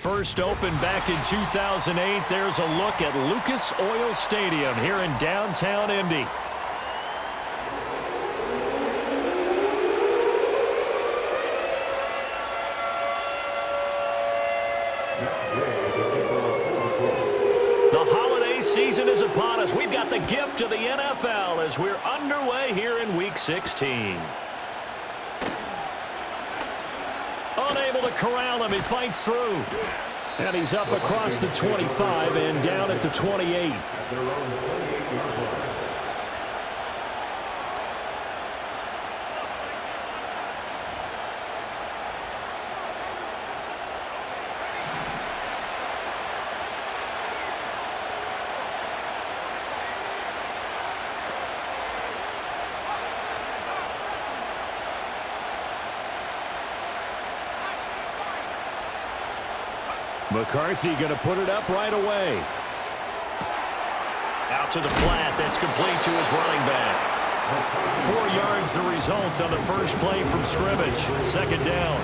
First opened back in 2008. There's a look at Lucas Oil Stadium here in downtown Indy. The holiday season is upon us. We've got the gift of the NFL as we're underway here in Week 16. Unable to corral him. He fights through. And he's up across the 25 and down at the 28. McCarthy going to put it up right away. Out to the flat. That's complete to his running back. 4 yards the result on the first play from scrimmage. Second down.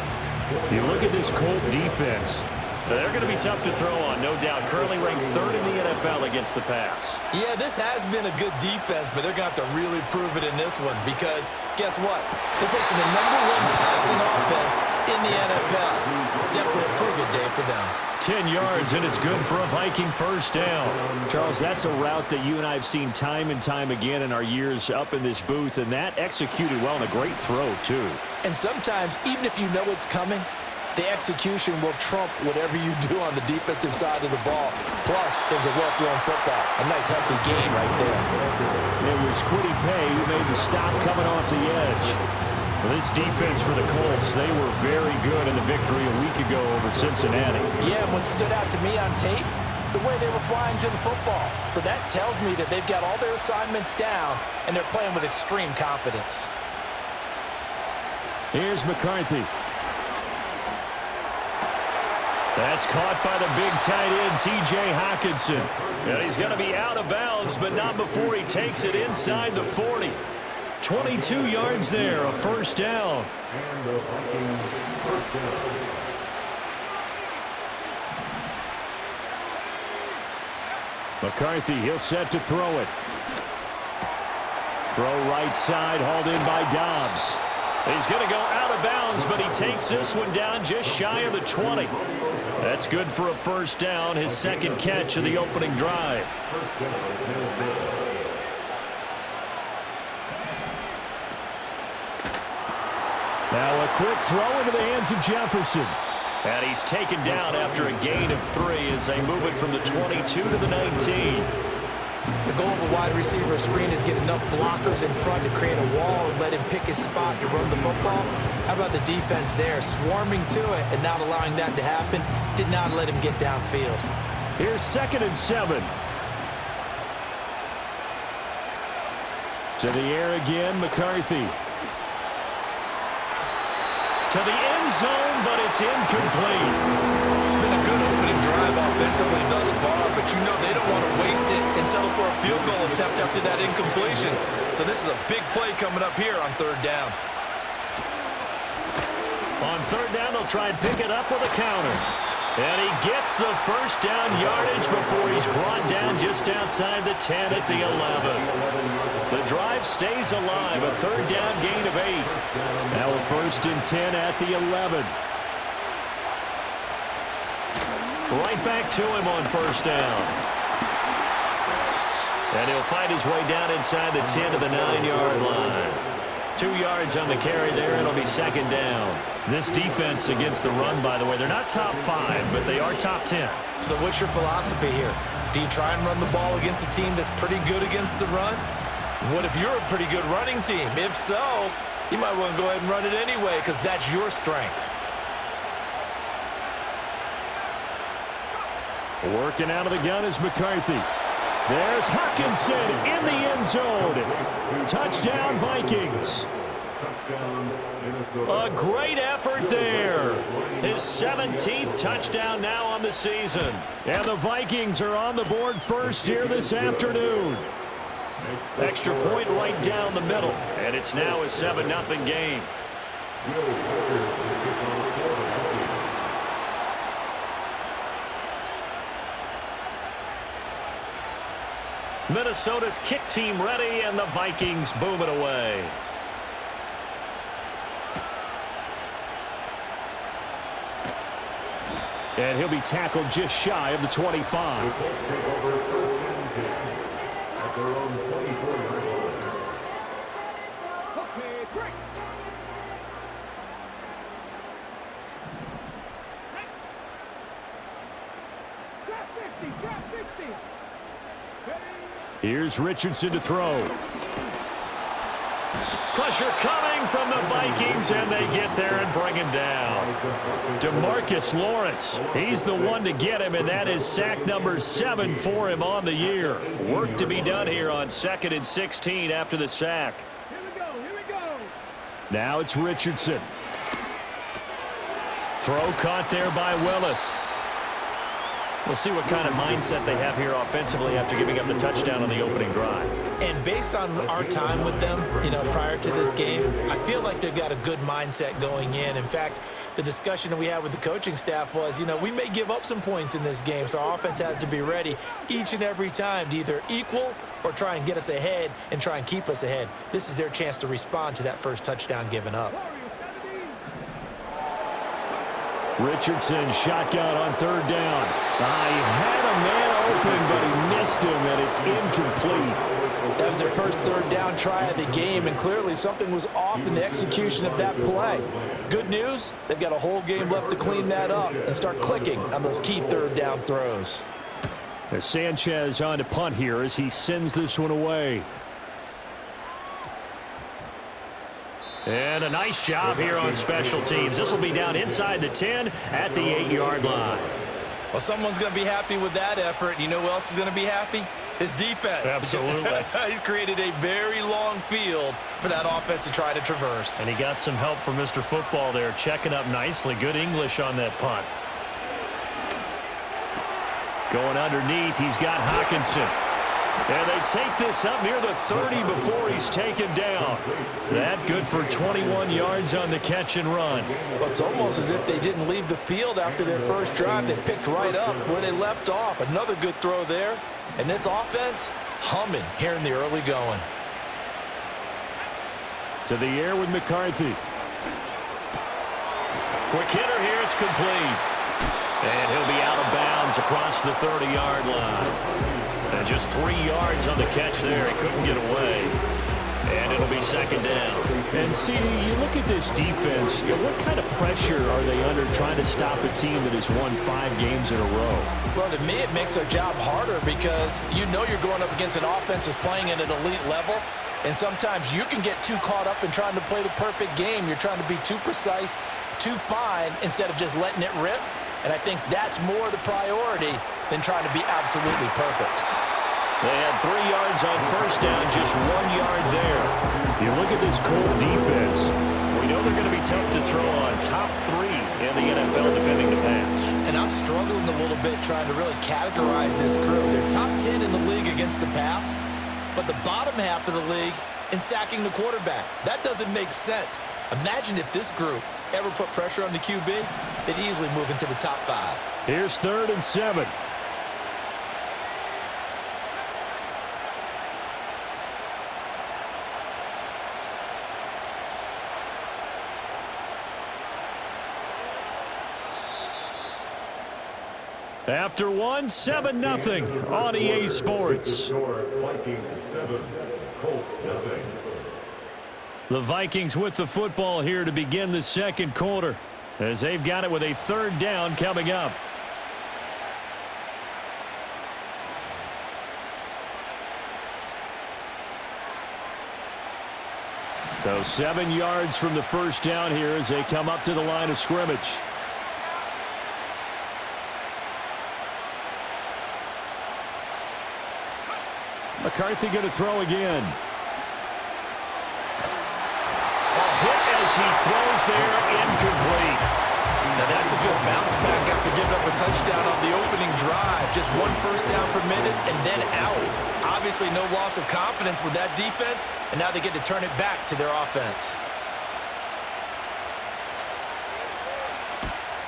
You look at this Colt defense. They're going to be tough to throw on, no doubt. Currently ranked 3rd in the NFL against the pass. Yeah, this has been a good defense, but they're going to have to really prove it in this one because guess what? They're facing the #1 passing offense in the NFL. It's definitely a prove-it day for them. 10 yards, and it's good for a Viking first down. Charles, that's a route that you and I have seen time and time again in our years up in this booth, and that executed well and a great throw, too. And sometimes, even if you know it's coming, the execution will trump whatever you do on the defensive side of the ball. Plus, it was a well-thrown football. A nice, healthy game right there. It was Kwity Paye who made the stop coming off the edge. Well, this defense for the Colts, they were very good in the victory a week ago over Cincinnati. Yeah, and what stood out to me on tape, the way they were flying to the football. So that tells me that they've got all their assignments down, and they're playing with extreme confidence. Here's McCarthy. That's caught by the big tight end, T.J. Hockenson. And he's going to be out of bounds, but not before he takes it inside the 40. 22 yards there, a first down. And the Vikings first down. McCarthy, he'll set to throw it. Throw right side, hauled in by Dobbs. He's going to go out of bounds, but he takes this one down just shy of the 20. That's good for a first down, his second catch of the opening drive. Now a quick throw into the hands of Jefferson. And he's taken down after a gain of 3 as they move it from the 22 to the 19. The goal of a wide receiver screen is get enough blockers in front to create a wall and let him pick his spot to run the football. How about the defense there, swarming to it and not allowing that to happen? Did not let him get downfield. Here's 2nd and 7. To the air again, McCarthy. To the end zone, but it's incomplete. It's been a good opening drive offensively thus far, but you know they don't want to waste it and settle for a field goal attempt after that incompletion. So this is a big play coming up here on 3rd down. On 3rd down, they'll try and pick it up with a counter. And he gets the first down yardage before he's brought down just outside the 10 at the 11. The drive stays alive, a 3rd down gain of 8. Now a 1st and 10 at the 11. Right back to him on 1st down. And he'll fight his way down inside the 10 to the 9-yard line. 2 yards on the carry there. It'll be 2nd down. This defense against the run, by the way, they're not top 5, but they are top 10. So what's your philosophy here? Do you try and run the ball against a team that's pretty good against the run? What if you're a pretty good running team? If so, you might want to go ahead and run it anyway because that's your strength. Working out of the gun is McCarthy. There's Hockenson in the end zone. Touchdown, Vikings. A great effort there. His 17th touchdown now on the season. And the Vikings are on the board first here this afternoon. Extra point right down the middle. And it's now a 7-0 game. Minnesota's kick team ready, and the Vikings boom it away. And he'll be tackled just shy of the 25. Here's Richardson to throw. Pressure coming from the Vikings, and they get there and bring him down. DeMarcus Lawrence, he's the one to get him, and that is sack number 7 for him on the year. Work to be done here on 2nd and 16 after the sack. Here we go. Now it's Richardson. Throw caught there by Willis. We'll see what kind of mindset they have here offensively after giving up the touchdown on the opening drive. And based on our time with them, prior to this game, I feel like they've got a good mindset going in. In fact, the discussion that we had with the coaching staff was, we may give up some points in this game, so our offense has to be ready each and every time to either equal or try and get us ahead and try and keep us ahead. This is their chance to respond to that first touchdown given up. Richardson shotgun on 3rd down. He had a man open, but he missed him, and it's incomplete. That was their first 3rd down try of the game, and clearly something was off in the execution of that play. Good news, they've got a whole game left to clean that up and start clicking on those key 3rd down throws. As Sanchez on to punt here as he sends this one away. And a nice job here on special teams. This will be down inside the 10 at the 8-yard line. Well, someone's going to be happy with that effort. You know who else is going to be happy? His defense. Absolutely. He's created a very long field for that offense to try to traverse. And he got some help from Mr. Football there, checking up nicely. Good English on that punt. Going underneath, he's got Hockenson. And they take this up near the 30 before he's taken down. That good for 21 yards on the catch and run. Well, it's almost as if they didn't leave the field after their first drive. They picked right up where they left off. Another good throw there. And this offense, humming here in the early going. To the air with McCarthy. Quick hitter here, it's complete. And he'll be out of bounds across the 30-yard line. And just 3 yards on the catch there. He couldn't get away. And it'll be 2nd down. And, CD, you look at this defense, what kind of pressure are they under trying to stop a team that has won 5 games in a row? Well, to me, it makes their job harder because you're going up against an offense that's playing at an elite level. And sometimes you can get too caught up in trying to play the perfect game. You're trying to be too precise, too fine, instead of just letting it rip. And I think that's more the priority than trying to be absolutely perfect. They had 3 yards on 1st down, just 1 yard there. You look at this Colt defense. We know they're going to be tough to throw on. Top 3 in the NFL defending the pass. And I'm struggling a little bit trying to really categorize this crew. They're top 10 in the league against the pass, but the bottom half of the league in sacking the quarterback. That doesn't make sense. Imagine if this group ever put pressure on the QB, they'd easily move into the top 5. Here's 3rd and 7. After 1, 7-0 on EA Sports. Vikings 7, Colts 0. The Vikings with the football here to begin the 2nd quarter as they've got it with a 3rd down coming up. So 7 yards from the 1st down here as they come up to the line of scrimmage. McCarthy going to throw again. A hit as he throws there, incomplete. Now that's a good bounce back after giving up a touchdown on the opening drive. Just 1 first down per minute and then out. Obviously no loss of confidence with that defense, and now they get to turn it back to their offense.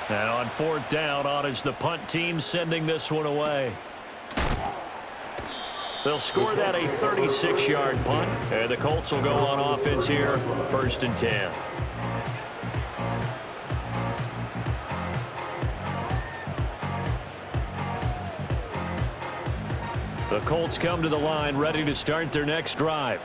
And on 4th down, on is the punt team sending this one away. They'll score that a 36-yard punt, and the Colts will go on offense here, 1st and 10. The Colts come to the line ready to start their next drive.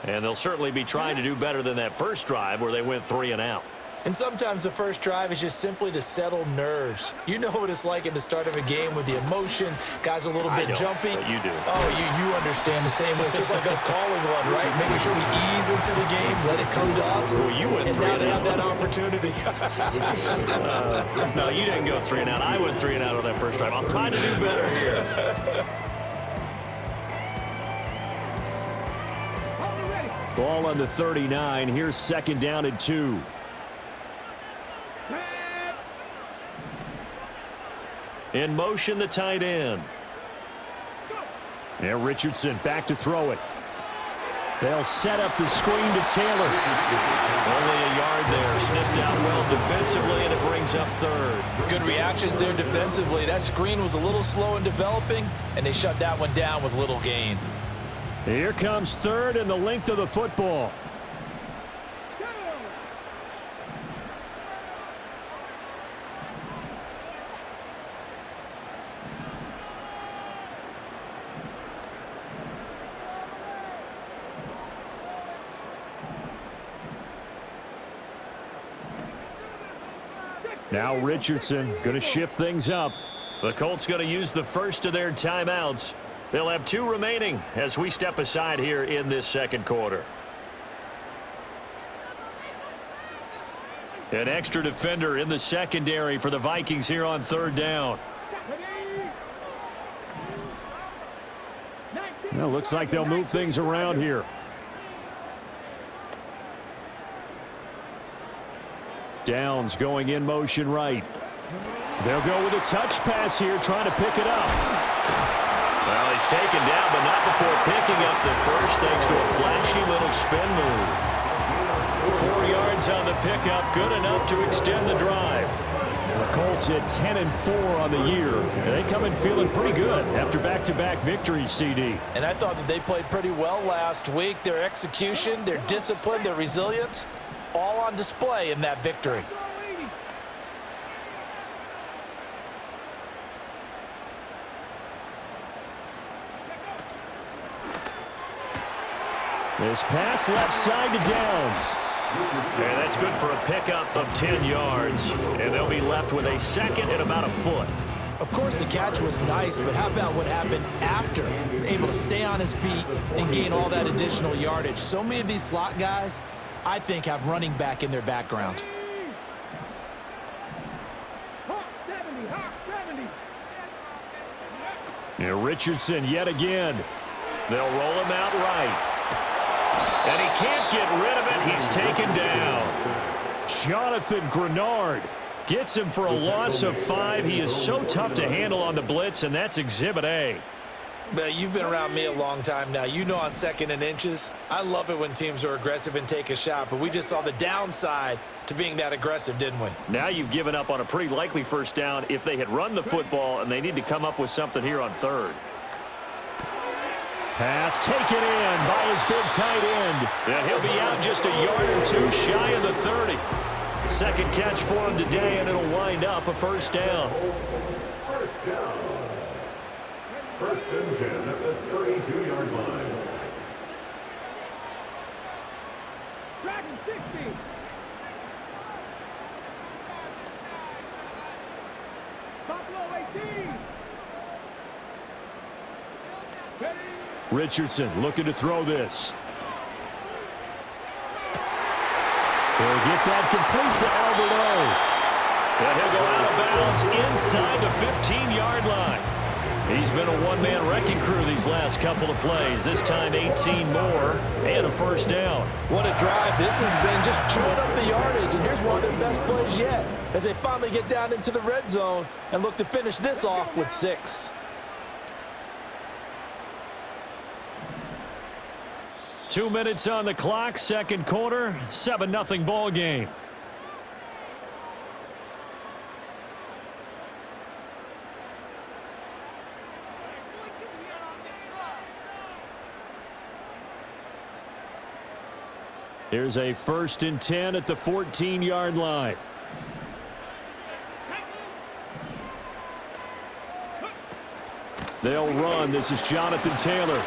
And they'll certainly be trying to do better than that first drive where they went 3 and out. And sometimes the first drive is just simply to settle nerves. You know what it's like at the start of a game with the emotion, guys a little bit jumpy. But you do. Oh, you understand the same way. It's just like us calling one, right? Making sure we ease into the game, let it come to us. Well, you went 3 and and now out. they have that opportunity. No, you didn't go 3 and out. I went 3 and out on that first drive. I'm trying to do better here. Ball on the 39. Here's 2nd down and 2. In motion, the tight end. And Richardson back to throw it. They'll set up the screen to Taylor. Only a yard there. Sniffed out well defensively, and it brings up 3rd. Good reactions there defensively. That screen was a little slow in developing, and they shut that one down with little gain. Here comes 3rd and the length of the football. Now Richardson going to shift things up. The Colts going to use the first of their timeouts. They'll have 2 remaining as we step aside here in this 2nd quarter. An extra defender in the secondary for the Vikings here on 3rd down. Well, looks like they'll move things around here. Downs going in motion right. They'll go with a touch pass here, trying to pick it up. Well, he's taken down, but not before picking up the first, thanks to a flashy little spin move. 4 yards on the pickup, good enough to extend the drive. The Colts hit 10-4 on the year, and they come in feeling pretty good after back-to-back victories, CD. And I thought that they played pretty well last week. Their execution, their discipline, their resilience, all on display in that victory. This pass left side to Downs. And that's good for a pickup of 10 yards. And they'll be left with a 2nd and about a foot. Of course, the catch was nice, but how about what happened after? Able to stay on his feet and gain all that additional yardage. So many of these slot guys, I think, have running back in their background. And Richardson yet again. They'll roll him out right. And he can't get rid of it. He's taken down. Jonathan Grenard gets him for a loss of 5. He is so tough to handle on the blitz, and that's Exhibit A. But you've been around me a long time now. You know on 2nd and inches, I love it when teams are aggressive and take a shot, but we just saw the downside to being that aggressive, didn't we? Now you've given up on a pretty likely first down if they had run the football, and they need to come up with something here on 3rd. Pass taken in by his big tight end. And he'll be out just a yard or 2 shy of the 30. 2nd catch for him today, and it'll wind up a 1st down. First down. 1st and 10 at the 32-yard line. Dragon 60. Buffalo 18. Richardson looking to throw this. He'll get that complete to Alberto. And he'll go out of bounds inside the 15-yard line. He's been a one-man wrecking crew these last couple of plays. This time 18 more and a 1st down. What a drive this has been, just chewing up the yardage. And here's one of their best plays yet as they finally get down into the red zone and look to finish this off with 6. 2 minutes on the clock, 2nd quarter, 7-0 ball game. Here's a 1st and 10 at the 14-yard line. They'll run. This is Jonathan Taylor.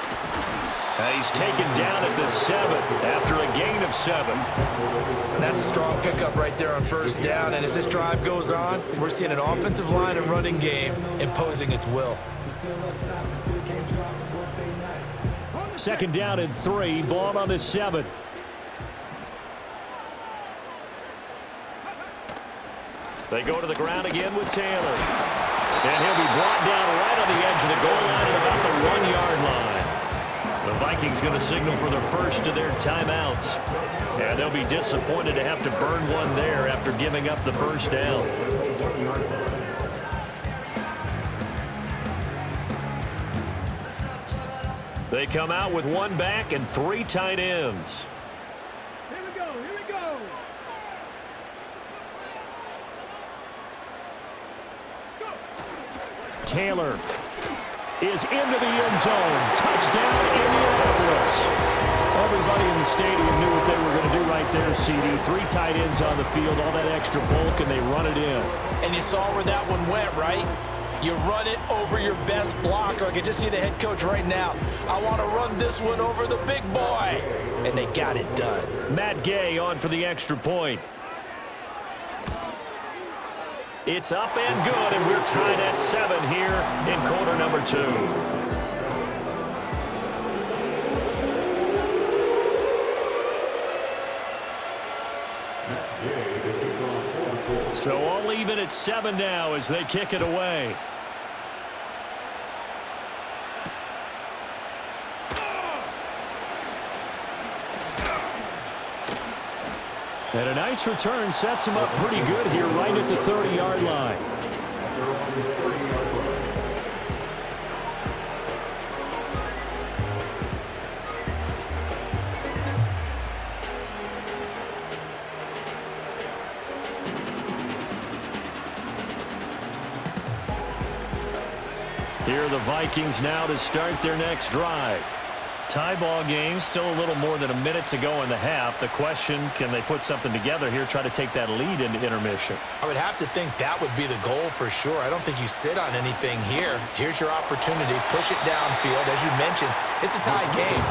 He's taken down at the 7 after a gain of 7. That's a strong pickup right there on 1st down. And as this drive goes on, we're seeing an offensive line and running game imposing its will. 2nd down and 3. Ball on the 7. They go to the ground again with Taylor. And he'll be brought down right on the edge of the goal line at about the 1-yard line. The Vikings going to signal for their first of their timeouts. And they'll be disappointed to have to burn one there after giving up the 1st down. They come out with 1 back and 3 tight ends. Here we go, here we go. Taylor is into the end zone. Touchdown, Indianapolis. Everybody in the stadium knew what they were going to do right there, CD. 3 tight ends on the field, all that extra bulk, and they run it in. And you saw where that one went, right? You run it over your best blocker. I can just see the head coach right now. I want to run this one over the big boy. And they got it done. Matt Gay on for the extra point. It's up and good, and we're tied at 7 here in quarter number 2. So all even at 7 now as they kick it away. And a nice return sets him up pretty good here right at the 30-yard line. Here are the Vikings now to start their next drive. Tie ball game, still a little more than a minute to go in the half. The question, can they put something together here, try to take that lead into intermission? I would have to think that would be the goal for sure. I don't think you sit on anything here. Here's your opportunity. Push it downfield. As you mentioned, it's a tie game.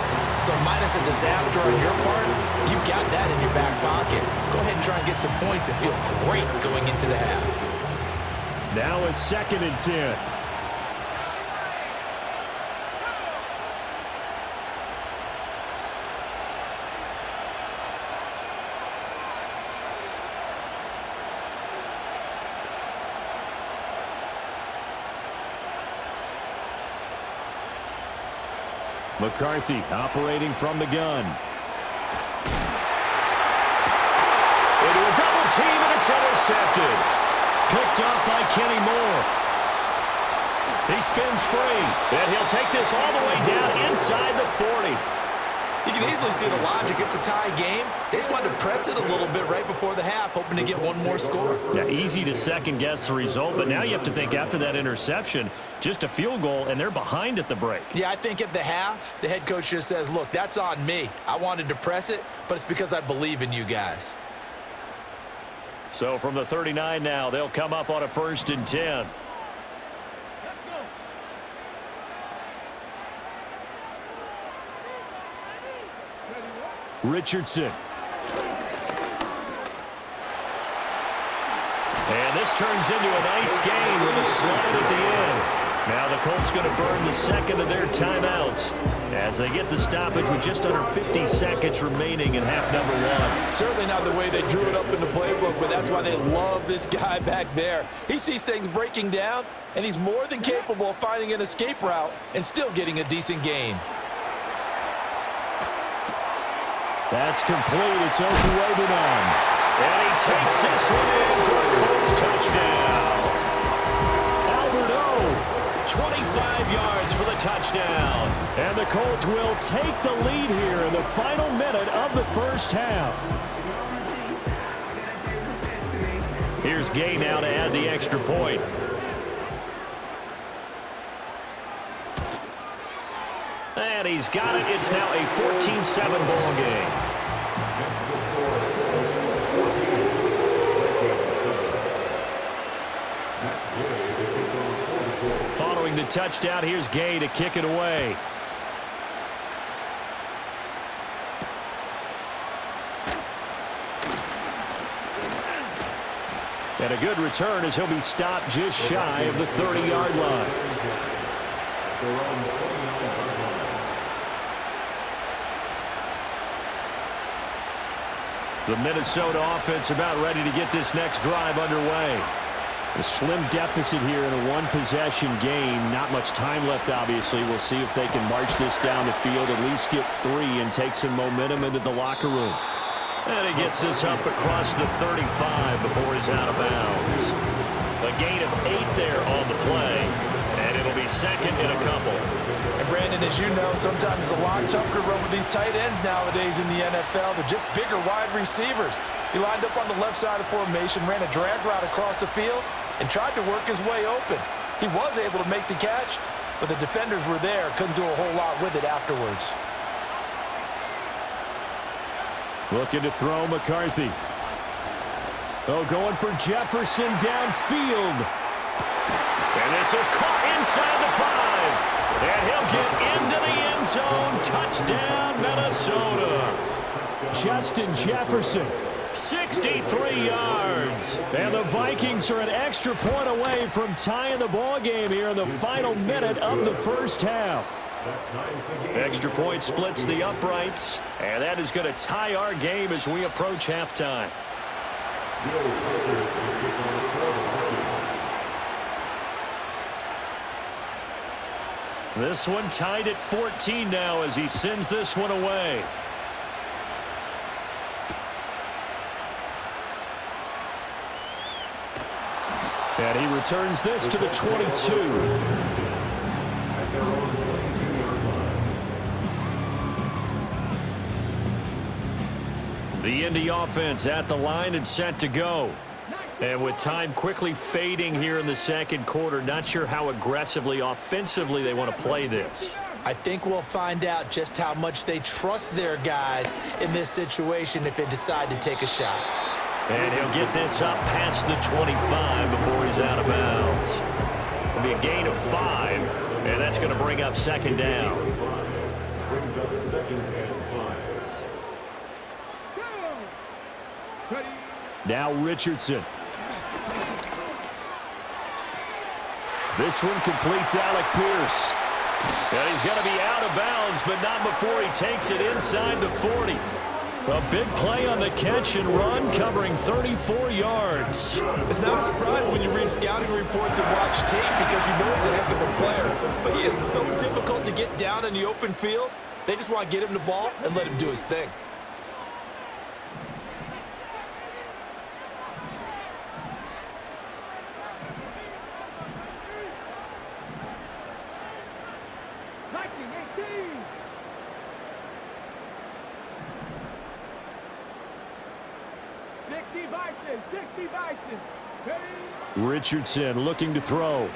So minus a disaster on your part, you've got that in your back pocket. Go ahead and try and get some points and feel great going into the half. Now a 2nd and 10. McCarthy operating from the gun. Into a double team, and it's intercepted. Picked off by Kenny Moore. He spins free, and he'll take this all the way down inside the 40. You can easily see the logic. It's a tie game. They just wanted to press it a little bit right before the half, hoping to get one more score. Yeah, easy to second-guess the result, but now you have to think after that interception, just a field goal, and they're behind at the break. Yeah, I think at the half, the head coach just says, look, that's on me. I wanted to press it, but it's because I believe in you guys. So from the 39 now, they'll come up on a 1st and 10. Richardson. And this turns into a nice gain with a slide at the end. Now the Colts going to burn the 2nd of their timeouts as they get the stoppage with just under 50 seconds remaining in half number 1. Certainly not the way they drew it up in the playbook, but that's why they love this guy back there. He sees things breaking down, and he's more than capable of finding an escape route and still getting a decent gain. That's complete. It's Okuwebunan. And he takes this one in for a Colts touchdown. Albert O, 25 yards for the touchdown. And the Colts will take the lead here in the final minute of the 1st half. Here's Gay now to add the extra point. And he's got it. It's now a 14-7 ball game. Following the touchdown, here's Gay to kick it away. And a good return as he'll be stopped just shy of the 30-yard line. The Minnesota offense about ready to get this next drive underway. A slim deficit here in a one-possession game. Not much time left, obviously. We'll see if they can march this down the field, at least get 3, and take some momentum into the locker room. And he gets this up across the 35 before he's out of bounds. A gain of 8 there on the play, and it'll be second and a couple. And Brandon, as you know, sometimes it's a lot tougher to run with these tight ends nowadays in the NFL. They're just bigger wide receivers. He lined up on the left side of formation, ran a drag route across the field, and tried to work his way open. He was able to make the catch, but the defenders were there, couldn't do a whole lot with it afterwards. Looking to throw McCarthy. Oh, going for Jefferson downfield. And this is caught inside the 5. And he'll get into the end zone. Touchdown, Minnesota. Justin Jefferson, 63 yards. And the Vikings are an extra point away from tying the ball game here in the final minute of the first half. Extra point splits the uprights, and that is going to tie our game as we approach halftime. This one tied at 14 now as he sends this one away. And he returns this to the 22. The Indy offense at the line and set to go. And with time quickly fading here in the second quarter, not sure how aggressively, offensively they want to play this. I think we'll find out just how much they trust their guys in this situation if they decide to take a shot. And he'll get this up past the 25 before he's out of bounds. It'll be a gain of 5, and that's going to bring up second down. Brings up second and 5. Now Richardson. This one completes Alec Pierce. And he's going to be out of bounds, but not before he takes it inside the 40. A big play on the catch and run, covering 34 yards. It's not a surprise when you read scouting reports and watch tape because you know he's a heck of a player. But he is so difficult to get down in the open field. They just want to get him the ball and let him do his thing. Richardson looking to throw.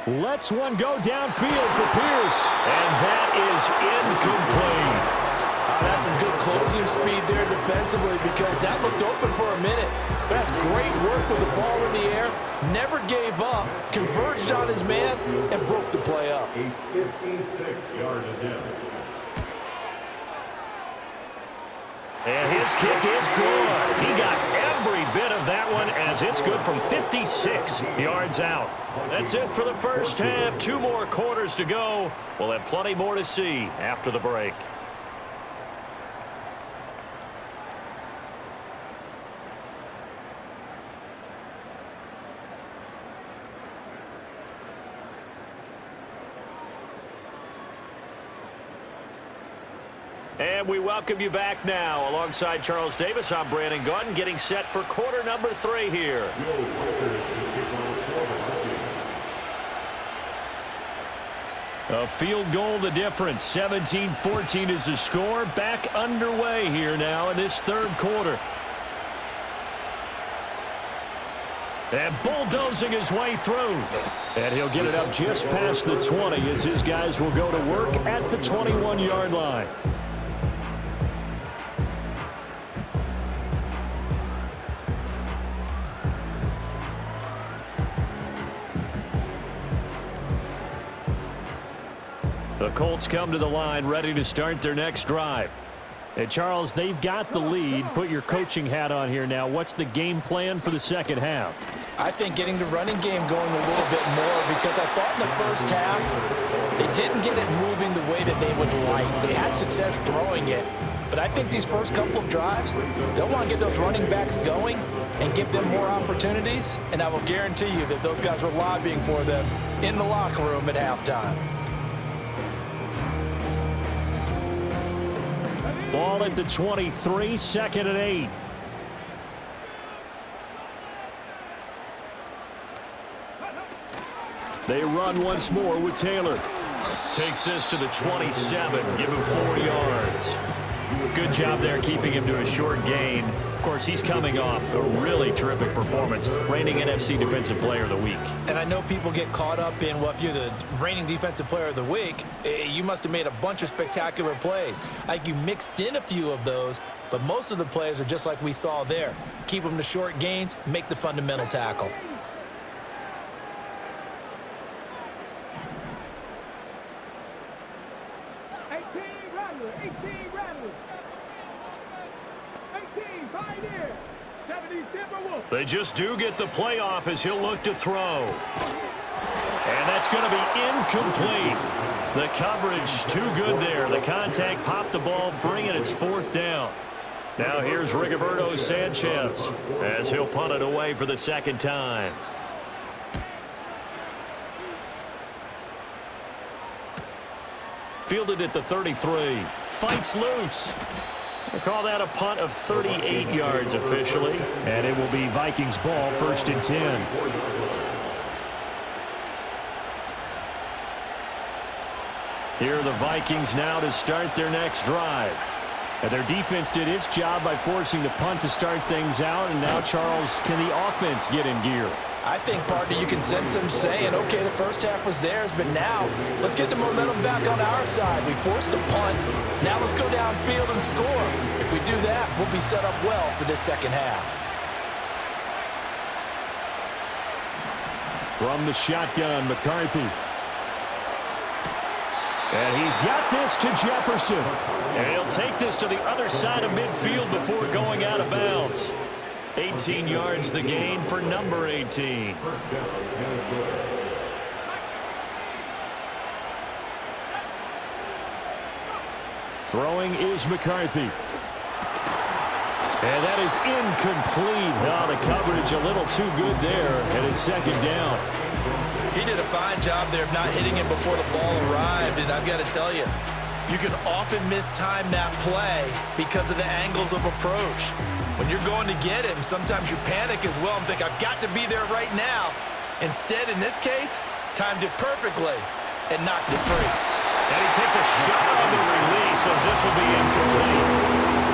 Lets one go downfield for Pierce. And that is incomplete. That's some good closing speed there defensively because that looked open for a minute. That's great work with the ball in the air. Never gave up. Converged on his man and broke the play up. A 56-yard attempt. And his kick is good. He got every bit of that one as it's good from 56 yards out. That's it for the first half. 2 more quarters to go. We'll have plenty more to see after the break. And we welcome you back now. Alongside Charles Davis, I'm Brandon Gautin, getting set for quarter number 3 here. A field goal the difference. 17-14 is the score. Back underway here now in this third quarter. And bulldozing his way through. And he'll get it up just past the 20 as his guys will go to work at the 21-yard line. The Colts come to the line ready to start their next drive. Hey, Charles, they've got the lead. Put your coaching hat on here now. What's the game plan for the second half? I think getting the running game going a little bit more, because I thought in the first half they didn't get it moving the way that they would like. They had success throwing it, but I think these first couple of drives, they'll want to get those running backs going and give them more opportunities, and I will guarantee you that those guys were lobbying for them in the locker room at halftime. Ball at the 23, 2nd and 8. They run once more with Taylor. Takes this to the 27, give him 4 yards. Good job there keeping him to a short gain. Of course, he's coming off a really terrific performance, reigning NFC Defensive Player of the Week. And I know people get caught up in, well, if you're the reigning Defensive Player of the Week, you must have made a bunch of spectacular plays. Like, you mixed in a few of those, but most of the plays are just like we saw there. Keep them to short gains, make the fundamental tackle. They just do get the playoff as he'll look to throw. And that's going to be incomplete. The coverage too good there. The contact popped the ball free, and it's 4th down. Now here's Rigoberto Sanchez as he'll punt it away for the second time. Fielded at the 33. Fights loose. We'll call that a punt of 38 yards officially. And it will be Vikings ball, 1st and 10. Here are the Vikings now to start their next drive. And their defense did its job by forcing the punt to start things out. And now, Charles, can the offense get in gear? I think, partner, you can sense them saying, okay, the first half was theirs, but now let's get the momentum back on our side. We forced a punt. Now let's go downfield and score. If we do that, we'll be set up well for this second half. From the shotgun, McCarthy. And he's got this to Jefferson. And he'll take this to the other side of midfield before going out of bounds. 18 yards the gain for number 18. Throwing is McCarthy. And that is incomplete. Oh, the coverage a little too good there, and it's 2nd down. He did a fine job there of not hitting it before the ball arrived, and I've got to tell you, you can often mistime that play because of the angles of approach. When you're going to get him, sometimes you panic as well and think, I've got to be there right now. Instead, in this case, timed it perfectly and knocked it free. And he takes a shot on the release as this will be incomplete.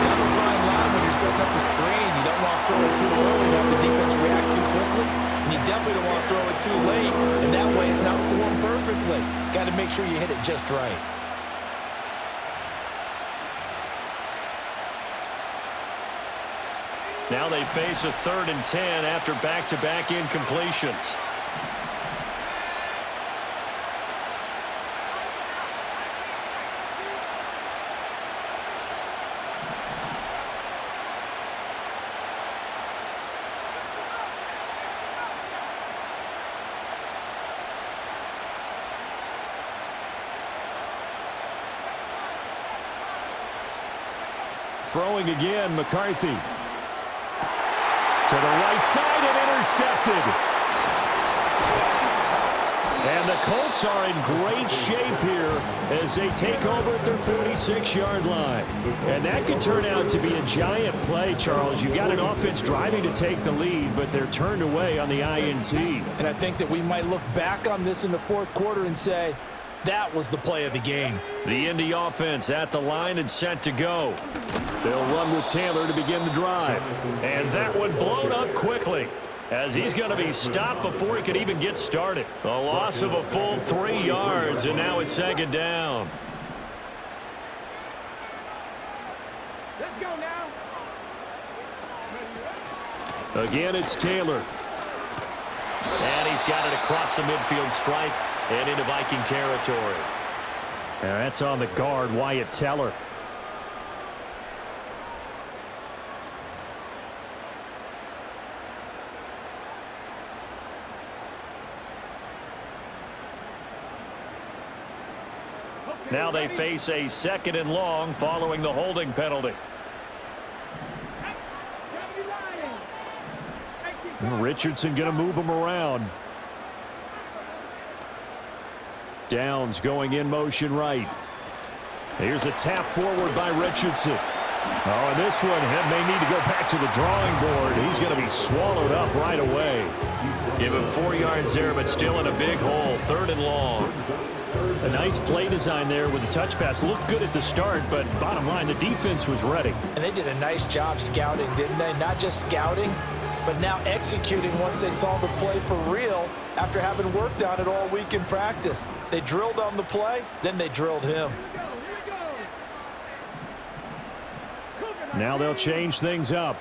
Kind of a fine line when you're setting up the screen. You don't want to throw it too early and have the defense react too quickly. And you definitely don't want to throw it too late, and that way it's not formed perfectly. Got to make sure you hit it just right. Now they face a 3rd and 10 after back-to-back incompletions. Throwing again, McCarthy. To the right side and intercepted. And the Colts are in great shape here as they take over at their 46-yard line. And that could turn out to be a giant play, Charles. You've got an offense driving to take the lead, but they're turned away on the INT. And I think that we might look back on this in the 4th quarter and say, that was the play of the game. The Indy offense at the line and set to go. They'll run with Taylor to begin the drive. And that one blown up quickly as he's going to be stopped before he could even get started. A loss of a full 3 yards, and now it's 2nd down. Let's go now. Again, it's Taylor. And he's got it across the midfield stripe and into Viking territory. That's on the guard, Wyatt Teller. Now they face a 2nd and long following the holding penalty. Richardson going to move him around. Downs going in motion right. Here's a tap forward by Richardson. Oh, and this one may need to go back to the drawing board. He's going to be swallowed up right away. Give him 4 yards there, but still in a big hole. 3rd and long. A nice play design there with the touch pass. Looked good at the start, but bottom line, the defense was ready. And they did a nice job scouting, didn't they? Not just scouting, but now executing once they saw the play for real after having worked on it all week in practice. They drilled on the play, then they drilled him. Now they'll change things up.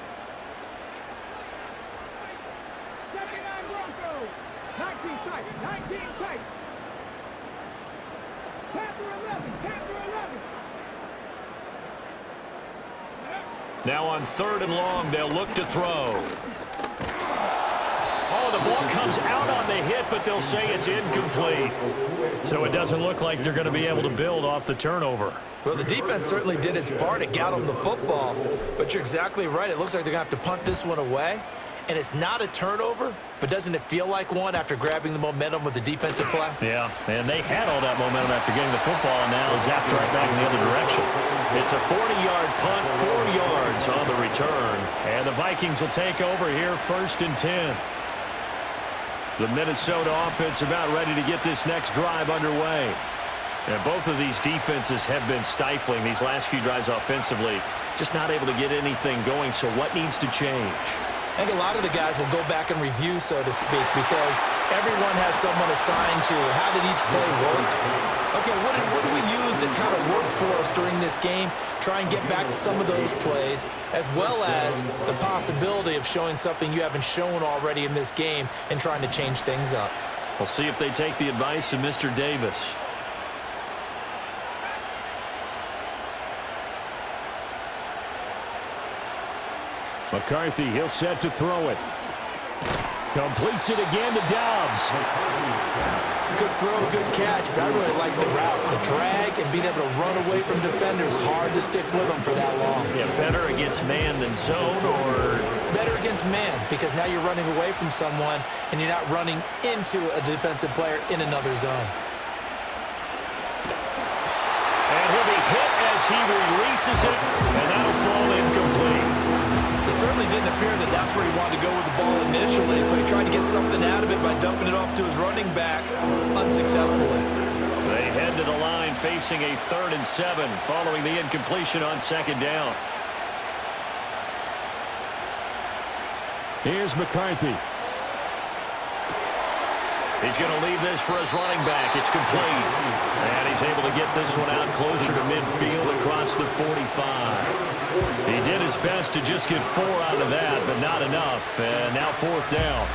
Now on 3rd and long, they'll look to throw. Oh, the ball comes out on the hit, but they'll say it's incomplete. So it doesn't look like they're going to be able to build off the turnover. Well, the defense certainly did its part. It got them the football. But you're exactly right. It looks like they're going to have to punt this one away. And it's not a turnover, but doesn't it feel like one after grabbing the momentum with the defensive play? Yeah, and they had all that momentum after getting the football, and now zapped right back in the other direction. It's a 40-yard punt, 4 yards on the return. And the Vikings will take over here, 1st and 10. The Minnesota offense about ready to get this next drive underway. And both of these defenses have been stifling these last few drives offensively. Just not able to get anything going, so what needs to change? I think a lot of the guys will go back and review, so to speak, because everyone has someone assigned to how did each play work. Okay, what do we use that kind of worked for us during this game? Try and get back to some of those plays, as well as the possibility of showing something you haven't shown already in this game and trying to change things up. We'll see if they take the advice of Mr. Davis. McCarthy, he'll set to throw it. Completes it again to Dobbs. Good throw, good catch, but I really like the route. The drag and being able to run away from defenders, hard to stick with them for that long. Yeah, better against man than zone, or? Better against man, because now you're running away from someone and you're not running into a defensive player in another zone. And he'll be hit as he releases it, and that'll fall incomplete. It certainly didn't appear that that's where he wanted to go with the ball initially, so he tried to get something out of it by dumping it off to his running back unsuccessfully. They head to the line facing a 3rd and 7 following the incompletion on 2nd down. Here's McCarthy. He's going to leave this for his running back. It's complete. And he's able to get this one out closer to midfield across the 45. He did his best to just get 4 out of that, but not enough. And now 4th down.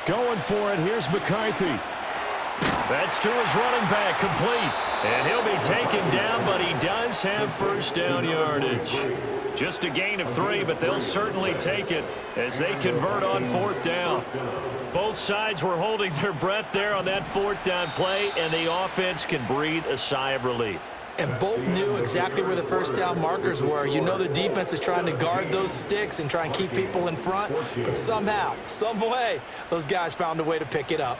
Going for it, here's McCarthy. That's to his running back, complete. And he'll be taken down, but he does have 1st down yardage. Just a gain of 3, but they'll certainly take it as they convert on 4th down. Both sides were holding their breath there on that 4th down play, and the offense can breathe a sigh of relief. And both knew exactly where the 1st down markers were. You know the defense is trying to guard those sticks and try and keep people in front, but somehow, some way, those guys found a way to pick it up.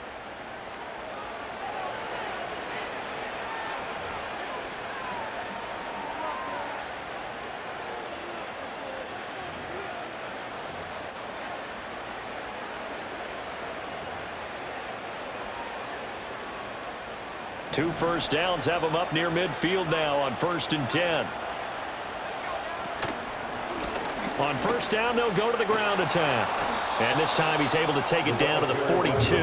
2 first downs have them up near midfield now on 1st and 10. On 1st down, they'll go to the ground attack. And this time he's able to take it down to the 42.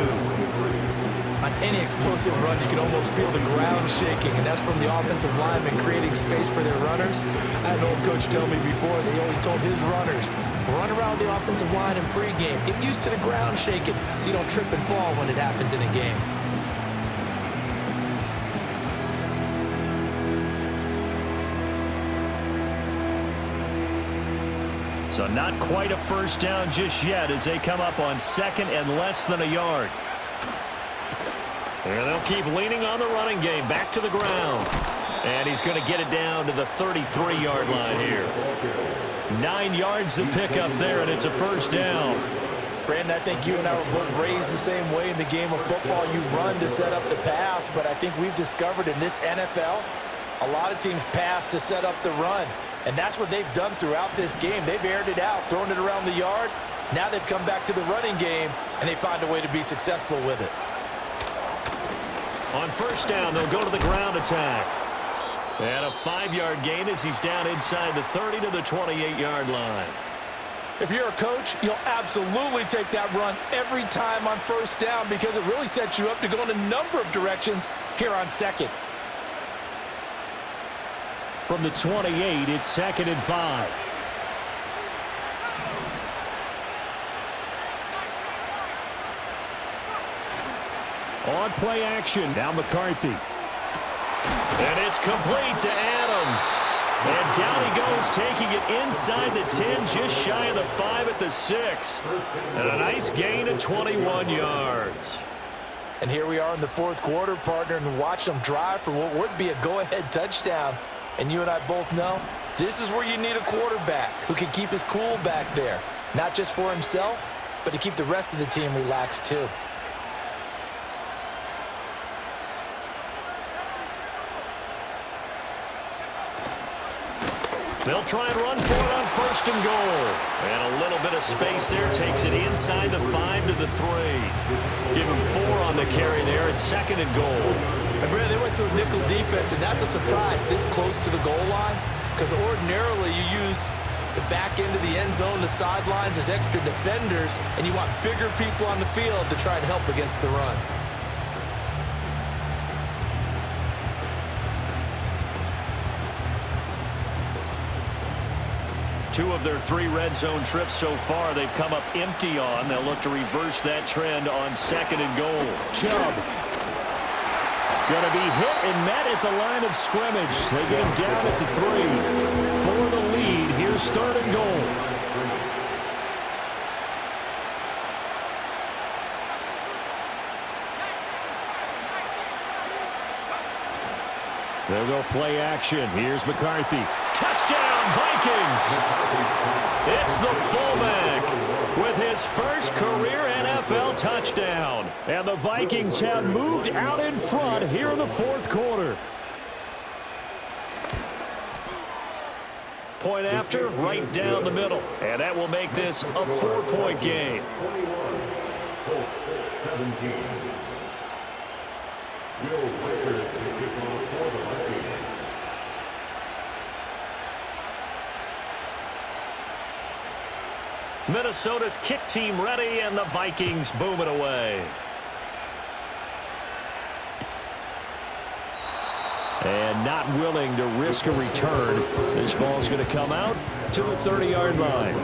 On any explosive run, you can almost feel the ground shaking, and that's from the offensive linemen creating space for their runners. I had an old coach tell me before, they always told his runners, run around the offensive line in pregame. Get used to the ground shaking so you don't trip and fall when it happens in a game. So not quite a first down just yet as they come up on 2nd and less than a yard. And they'll keep leaning on the running game. Back to the ground. And he's going to get it down to the 33-yard line here. 9 yards to pick up there, and it's a first down. Brandon, I think you and I were both raised the same way in the game of football. You run to set up the pass, but I think we've discovered in this NFL, a lot of teams pass to set up the run. And that's what they've done throughout this game. They've aired it out, thrown it around the yard. Now they've come back to the running game, and they find a way to be successful with it. On 1st down, they'll go to the ground attack. And a 5-yard gain as he's down inside the 30 to the 28-yard line. If you're a coach, you'll absolutely take that run every time on 1st down because it really sets you up to go in a number of directions here on 2nd. From the 28, it's 2nd and 5. On play action, now McCarthy. And it's complete to Adams. And down he goes, taking it inside the 10, just shy of the 5 at the 6. And a nice gain of 21 yards. And here we are in the 4th quarter, partner, and watch them drive for what would be a go-ahead touchdown. And you and I both know this is where you need a quarterback who can keep his cool back there, not just for himself, but to keep the rest of the team relaxed too. They'll try and run for it on 1st and goal. And a little bit of space there takes it inside the 5 to the 3. Give him 4 on the carry there at 2nd and goal. And Brandon, they went to a nickel defense, and that's a surprise this close to the goal line because ordinarily you use the back end of the end zone, the sidelines as extra defenders, and you want bigger people on the field to try and help against the run. Two of their 3 red zone trips so far they've come up empty on. They'll look to reverse that trend on 2nd and goal. Chubb going to be hit and met at the line of scrimmage. They get him down at the 3. For the lead, here's 3rd and goal. They'll go play action. Here's McCarthy. Touchdown, Vikings! It's the fullback with his first career NFL touchdown. And the Vikings have moved out in front here in the 4th quarter. Point after, right down the middle. And that will make this a 4-point game. 21, Colts 17. Will Ware to kick off for the Vikings. Minnesota's kick team ready, and the Vikings boom it away. And not willing to risk a return. This ball's going to come out to the 30-yard line.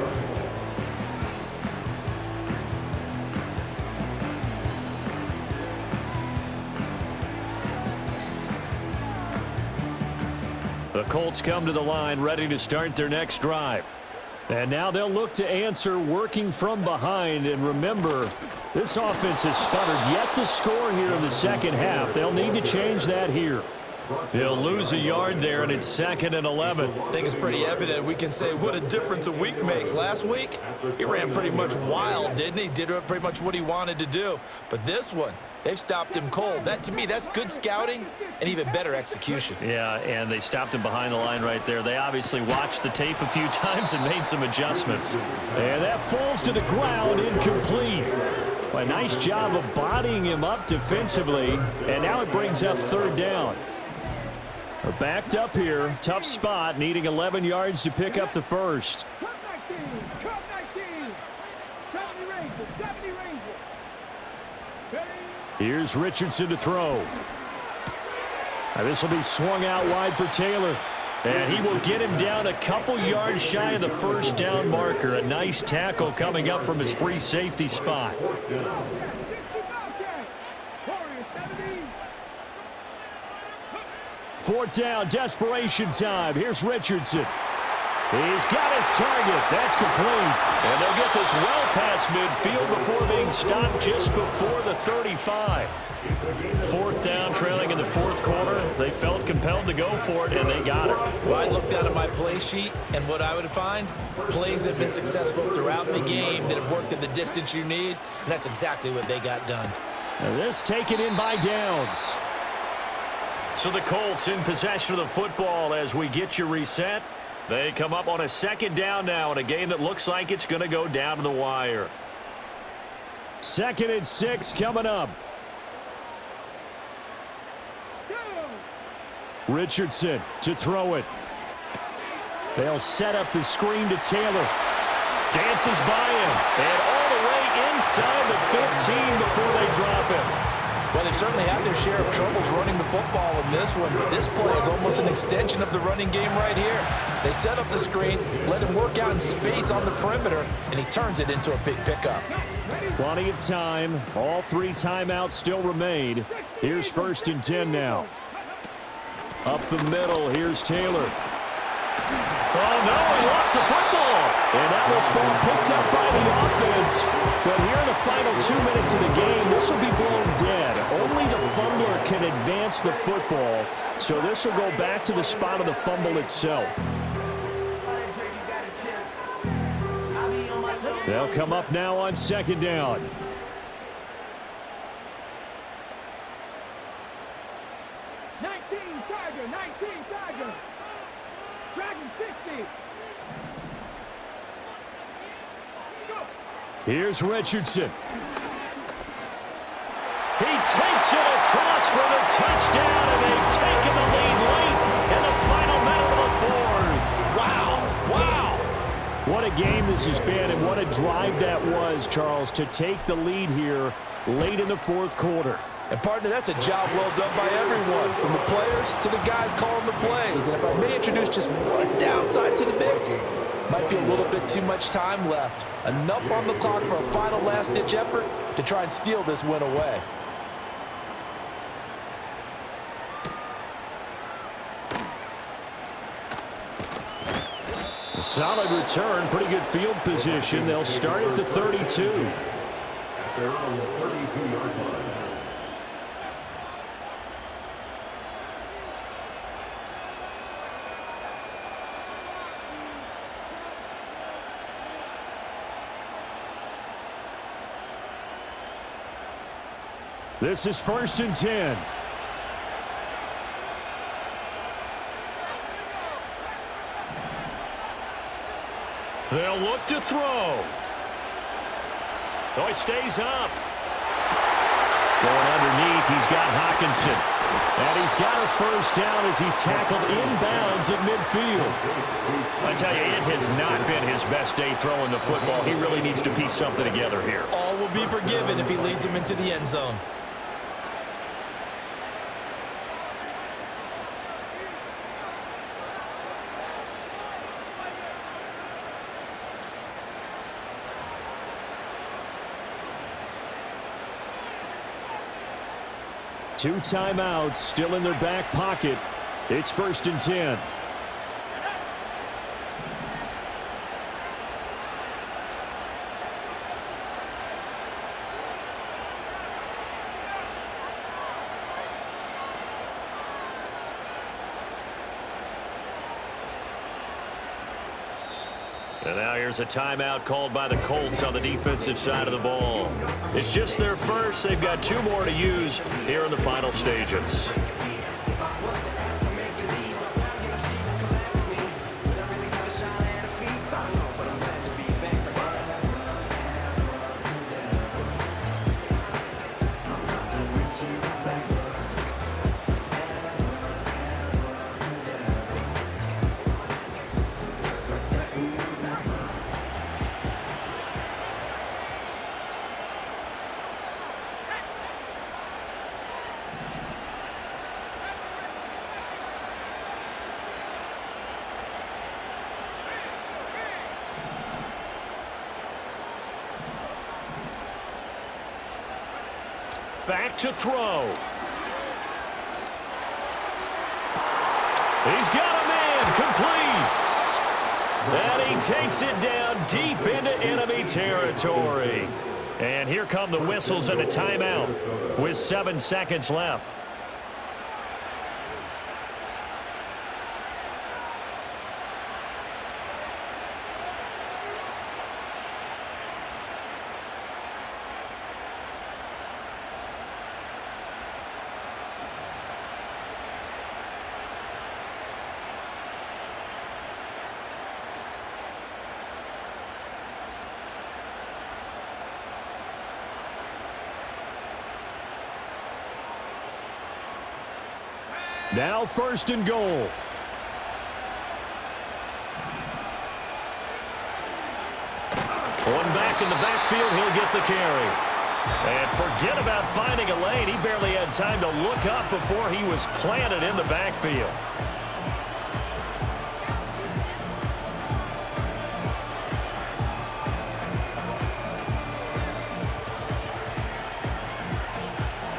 The Colts come to the line ready to start their next drive. And now they'll look to answer working from behind. And remember, this offense has sputtered yet to score here in the 2nd half. They'll need to change that here. They'll lose a yard there, and it's 2nd and 11. I think it's pretty evident. We can say what a difference a week makes. Last week, he ran pretty much wild, didn't he? Did pretty much what he wanted to do. But this one, they've stopped him cold. That, to me, that's good scouting and even better execution. Yeah, and they stopped him behind the line right there. They obviously watched the tape a few times and made some adjustments. And that falls to the ground, incomplete. A nice job of bodying him up defensively, and now it brings up third down. They're backed up here. Tough spot, needing 11 yards to pick up the first. Cup 19, 70 Rangers. Here's Richardson to throw. Now this will be swung out wide for Taylor. And he will get him down a couple yards shy of the first down marker. A nice tackle coming up from his free safety spot. Fourth down, desperation time. Here's Richardson. He's got his target. That's complete. And they'll get this well past midfield before being stopped just before the 35. Fourth down, trailing in the fourth quarter. They felt compelled to go for it, and they got it. Well, I'd look down at my play sheet, and what I would find, plays have been successful throughout the game that have worked at the distance you need, and that's exactly what they got done. And this taken in by Downs. So the Colts in possession of the football as we get you reset. They come up on a second down now in a game that looks like it's going to go down to the wire. 2nd and 6 coming up. Richardson to throw it. They'll set up the screen to Taylor. Dances by him. And all the way inside the 15 before they drop him. Well, they've certainly had their share of troubles running the football in this one, but this play is almost an extension of the running game right here. They set up the screen, let him work out in space on the perimeter, and he turns it into a big pickup. Plenty of time. All 3 timeouts still remain. Here's 1st and 10 now. Up the middle, here's Taylor. Oh, no, he lost the football. And now this ball picked up by the offense. But here in the final 2 minutes of the game, this will be blown dead. Only the fumbler can advance the football. So this will go back to the spot of the fumble itself. They'll come up now on 2nd down. Here's Richardson. He takes it across for the touchdown, and they've taken the lead late in the final minute of the fourth. Wow. What a game this has been, and what a drive that was, Charles, to take the lead here late in the fourth quarter. And, partner, that's a job well done by everyone, from the players to the guys calling the plays. And if I may introduce just one downside to the mix, might be a little bit too much time left. Enough on the clock for a final last-ditch effort to try and steal this win away. A solid return, pretty good field position. They'll start at the 32. They're on the 32-yard line. This is 1st and 10. They'll look to throw. Oh, he stays up. Going underneath, he's got Hawkinson. And he's got a first down as he's tackled inbounds at midfield. I tell you, it has not been his best day throwing the football. He really needs to piece something together here. All will be forgiven if he leads him into the end zone. Two timeouts still in their back pocket. It's 1st and 10. And now here's a timeout called by the Colts on the defensive side of the ball. It's just their first. They've got 2 more to use here in the final stages. back to throw. He's got a man, complete. And he takes it down deep into enemy territory. And here come the whistles and a timeout with 7 seconds left. Now 1st and goal. One back in the backfield, he'll get the carry. And forget about finding a lane. He barely had time to look up before he was planted in the backfield.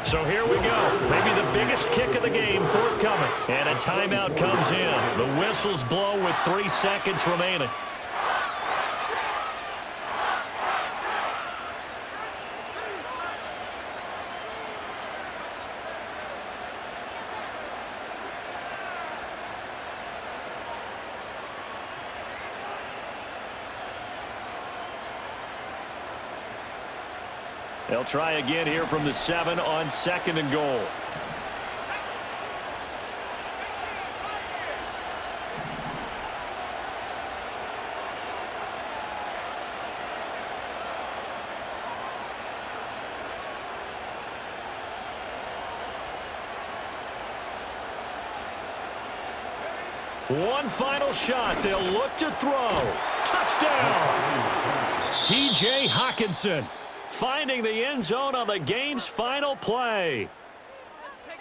So here we go. Maybe the biggest kick of the game forthcoming. And a timeout comes in. The whistles blow with 3 seconds remaining. They'll try again here from the 7 on 2nd and goal. One final shot. They'll look to throw. Touchdown! T.J. Hockenson finding the end zone on the game's final play.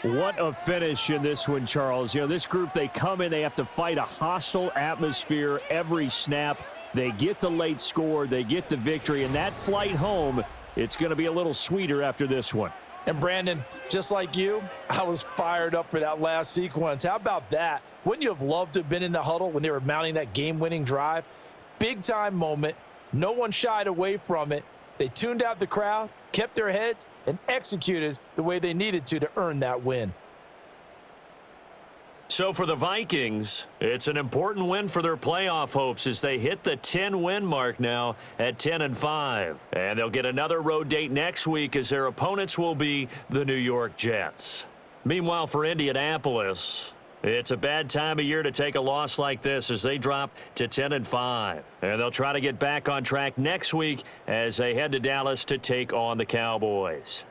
What a finish in this one, Charles. You know, this group, they come in, they have to fight a hostile atmosphere every snap. They get the late score, they get the victory, and that flight home, it's going to be a little sweeter after this one. And Brandon, just like you, I was fired up for that last sequence. How about that? Wouldn't you have loved to have been in the huddle when they were mounting that game-winning drive? Big-time moment. No one shied away from it. They tuned out the crowd, kept their heads, and executed the way they needed to earn that win. So for the Vikings, it's an important win for their playoff hopes as they hit the 10-win mark now at 10-5. And they'll get another road date next week as their opponents will be the New York Jets. Meanwhile, for Indianapolis, it's a bad time of year to take a loss like this as they drop to 10-5. And they'll try to get back on track next week as they head to Dallas to take on the Cowboys.